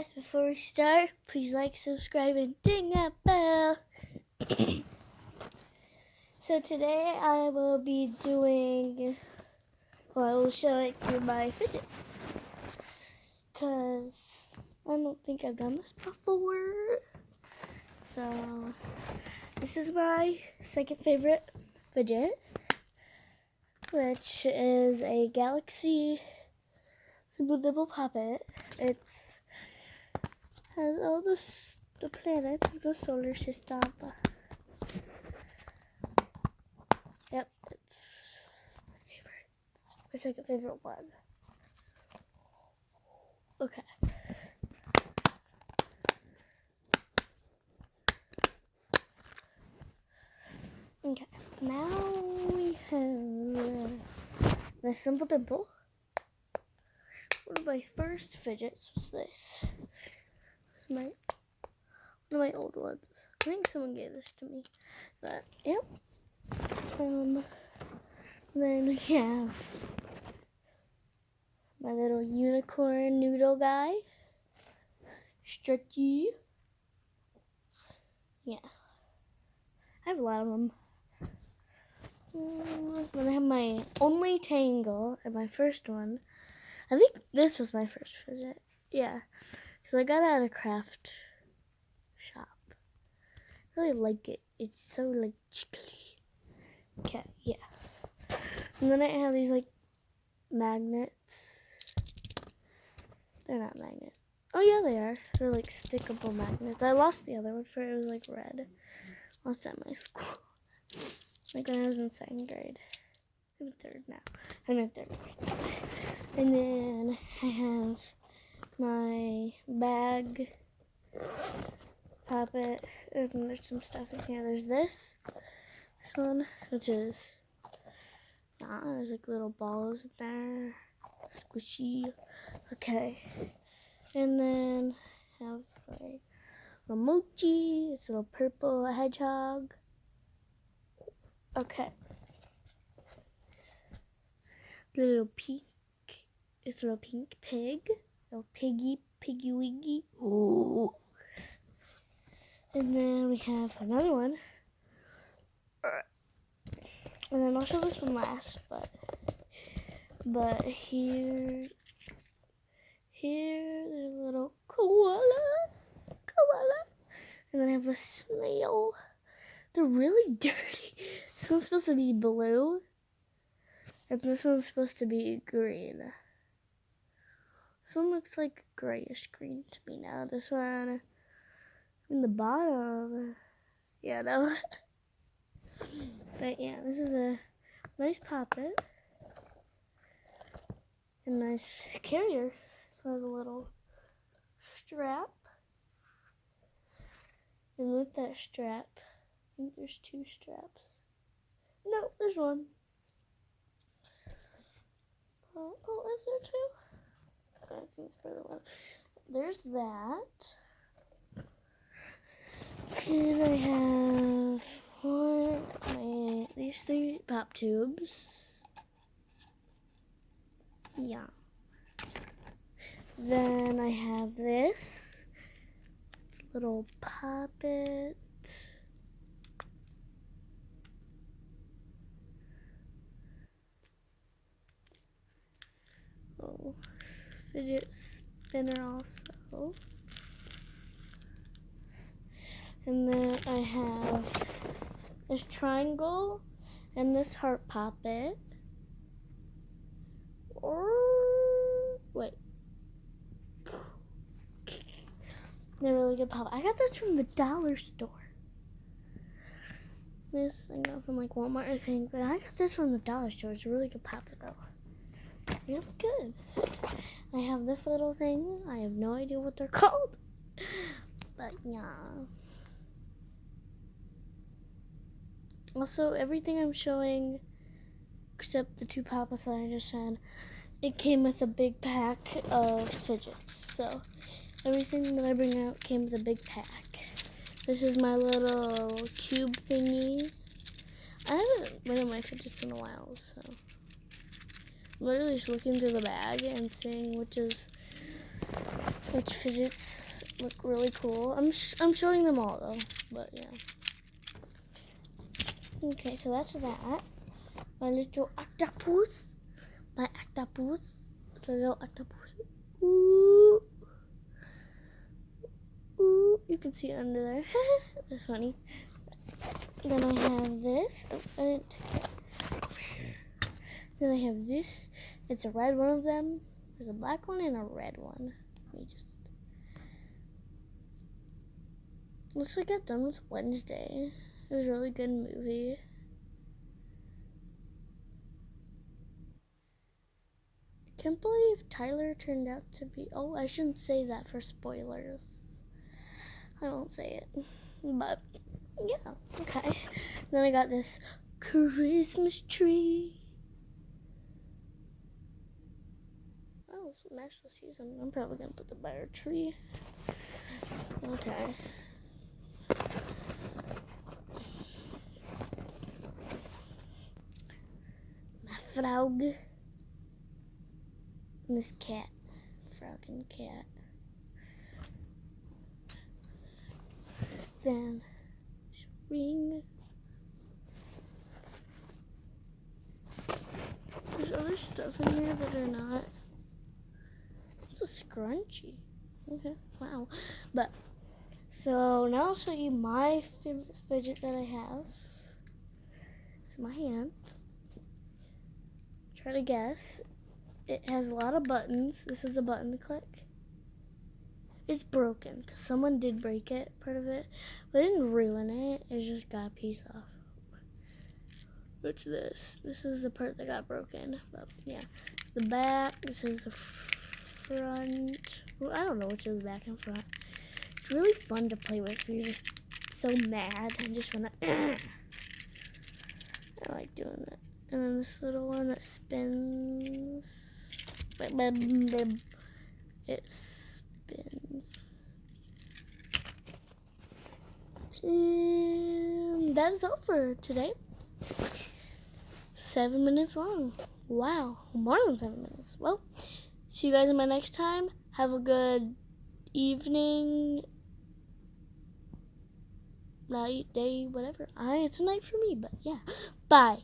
guys, before we start, please like, subscribe, and ding that bell. So today I will be doing, I will show you my fidgets. Because I don't think I've done this before. So this is my second favorite fidget, which is a Galaxy Simple Nibble Puppet. It has all the planets of the solar system. Yep, it's my second favorite one. Okay. Okay, now we have the Simple Dimple. One of my first fidgets was this. It's one of my old ones. I think someone gave this to me. But yep. Then we have my little unicorn noodle guy. Stretchy. Yeah. I have a lot of them. Then I have my only Tangle and my first one. I think this was my first fidget. Yeah. Because I got it at a craft shop. I really like it. It's so like chickly. Okay, yeah. And then I have these like magnets. They're not magnets. Oh yeah, they are. They're like stickable magnets. I lost the other one for it was like red. Lost at my school. Like when I was in second grade. I'm in third now. I'm in third grade. And then I have my bag puppet. And there's some stuff in here. There's this one, which is there's like little balls in there. Squishy. Okay. And then I have like a mochi. It's a little purple hedgehog. Okay. Little pink. It's a little pink pig. Little piggy wiggy. Ooh. And then we have another one. And then I'll show this one last, but here's a little koala. And then I have a snail. They're really dirty. This one's supposed to be blue. And this one's supposed to be green. This one looks like grayish green to me now. This one in the bottom. Yeah, no. But yeah, this is a nice puppet. A nice carrier. It has a little strap. And with that strap, I think there's two straps. No, there's one. Oh, is there two? I think it's further one. There's that. And I have these three pop tubes. Yeah. Then I have this little puppet. Oh, fidget spinner also. And then I have this triangle and this heart puppet. Wait. They're really good puppet. I got this from the dollar store. This I got from like Walmart, I think, but I got this from the dollar store. It's a really good puppet though. Really good. I have this little thing. I have no idea what they're called. But yeah. Also, everything I'm showing, except the two puppets that I just said, it came with a big pack of fidgets. So, everything that I bring out came with a big pack. This is my little cube thingy. I haven't been in my fidgets in a while, so I'm literally just looking through the bag and seeing which is which fidgets look really cool. I'm showing them all though, but yeah. Okay, so that's that. My little octopus. My octopus. It's a little octopus. Ooh. Ooh. You can see it under there. That's funny. Then I have this. Oh, I didn't take it. Then I have this. It's a red one of them. There's a black one and a red one. Let me just. Looks like I got done with Wednesday. It was a really good movie. I can't believe Tyler turned out to be. Oh, I shouldn't say that for spoilers. I won't say it. But, yeah, okay. Then I got this Christmas tree. Oh, it's a match the season. I'm probably going to put the better tree. Okay. My frog. Miss Cat. Frog and cat. Then ring. There's other stuff in here that are not. It's a scrunchie. Okay, wow. But so now I'll show you my favorite fidget that I have. It's in my hand. Try to guess. It has a lot of buttons. This is a button to click. It's broken because someone did break it, part of it, but it didn't ruin it. It just got a piece off. What's this? This is the part that got broken. But yeah, the back. This is the front. Well, I don't know which is back and front. It's really fun to play with. You're just so mad and just wanna. I like doing that. And then this little one that spins. It spins. And that is all for today. 7 minutes long. Wow, more than 7 minutes. Well, see you guys in my next time. Have a good evening, night, day, whatever. It's a night for me, but yeah. Bye.